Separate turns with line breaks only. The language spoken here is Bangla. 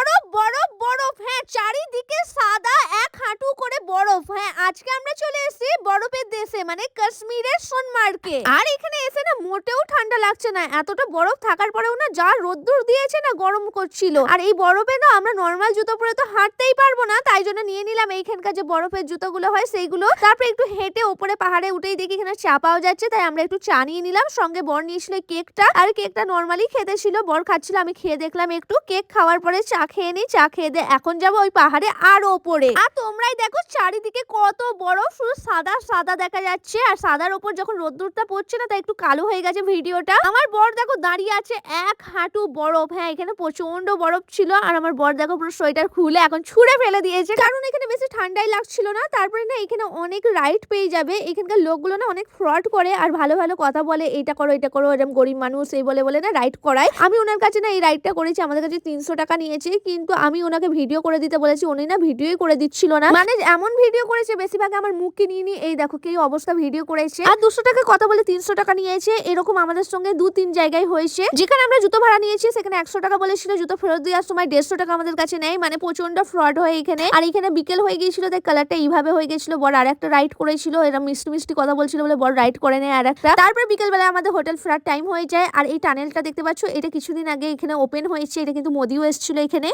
বরফ বরফ বরফ। হ্যাঁ, চারিদিকে সাদা এক হাঁটু করে বরফ। হ্যাঁ, আজকে আমরা চলে এসেছি বরফের দেশে, মানে কাশ্মীরের সোনমার্গে। আর এখানে এসে না মোটেও ঠান্ডা লাগছে না, এতটা বরফ থাকার পরেও না যা রোদ্দুর দিয়েছে না, গরম করছিল। আর এই বরফে না আমরা নর্মাল জুতো পরে তো হাঁটতেই পারবো না, তাই জন্য নিয়ে নিলাম এইখানকার যে বরফের জুতোগুলো হয় সেইগুলো। তারপরে একটু হেঁটে ওপরে পাহাড়ে উঠেই দেখি এখানে চা পাওয়া যাচ্ছে, তাই আমরা একটু চা নিয়ে নিলাম। সঙ্গে বর নিয়েছিল কেকটা, আর কেকটা নর্মালি খেতে ছিল, বর খাচ্ছিল, আমি খেয়ে দেখলাম একটু। কেক খাওয়ার পরে চা খেয়ে নিই, চা খেয়ে দিয়ে এখন যাবো ওই পাহাড়ে আরো ওপরে। আর তোমরাই দেখো চারিদিকে কত বরফ, শুধু সাদা সাদা দেখা যাচ্ছে। আর সাদার ওপর যখন রোদ্দুরটা পড়ছে না, তাই একটু কালো হয়ে গেছে ভিডিওটা। আমার বর দেখো দাঁড়িয়ে আছে এক হাঁটু বরফ। হ্যাঁ, এখানে প্রচন্ড বরফ ছিল, আর আমার বর দেখো পুরো সোয়েটার খুলে এখন ছুঁড়ে ফেলে দিয়েছে, কারণ এখানে বেশি ঠান্ডাই লাগছিল না। তারপরে না এখানে অনেক রাইড পেয়ে যাবে। এখানকার লোকগুলো না অনেক ফ্রড করে আর ভালো ভালো কথা বলে, এটা করো এটা করো, এরকম গরিব মানুষ এই বলে বলে না রাইড করায়। আমি ওনার কাছে না এই রাইডটা করেছি, আমাদের কাছে 300 টাকা নিয়েছে, কিন্তু আমি ওনাকে ভিডিও করে দিতে বলেছি, উনি না ভিডিওই করে দিচ্ছিল না। মানে এমন ভিডিও করেছে বেশিরভাগ আমার মুখকে নিয়ে নিয়ে, এই দেখো কি অবস্থা ভিডিও করেছে। আর 200 টাকা কথা বলে 300 টাকা নিয়েছে। এরকম আমাদের সঙ্গে 2-3 জায়গায় হয়েছে। যেখানে আমরা জুতো ভাড়া নিয়েছি সেখানে 100 টাকা বলেছিল, জুতো ফেরত দেওয়ার সময় 150 টাকা আমাদের কাছে নেয়। মানে প্রচন্ড ফ্রড হয় এখানে। আর এখানে বিকেল হয়ে গিয়েছিল, তাই কালারটা এইভাবে হয়ে গেছিল। বড় আর একটা রাইড করেছিল, এরা মিষ্টি মিষ্টি কথা বলছিল বলে বড় রাইড করে নেয় আর একটা। তারপর বিকেল বেলা আমাদের হোটেল ফেরার টাইম হয়ে যায়। আর এই টানেলটা দেখতে পাচ্ছ, এটা কিছুদিন আগে এখানে ওপেন হয়েছে, এটা কিন্তু মোদিও এসেছিল এখানে।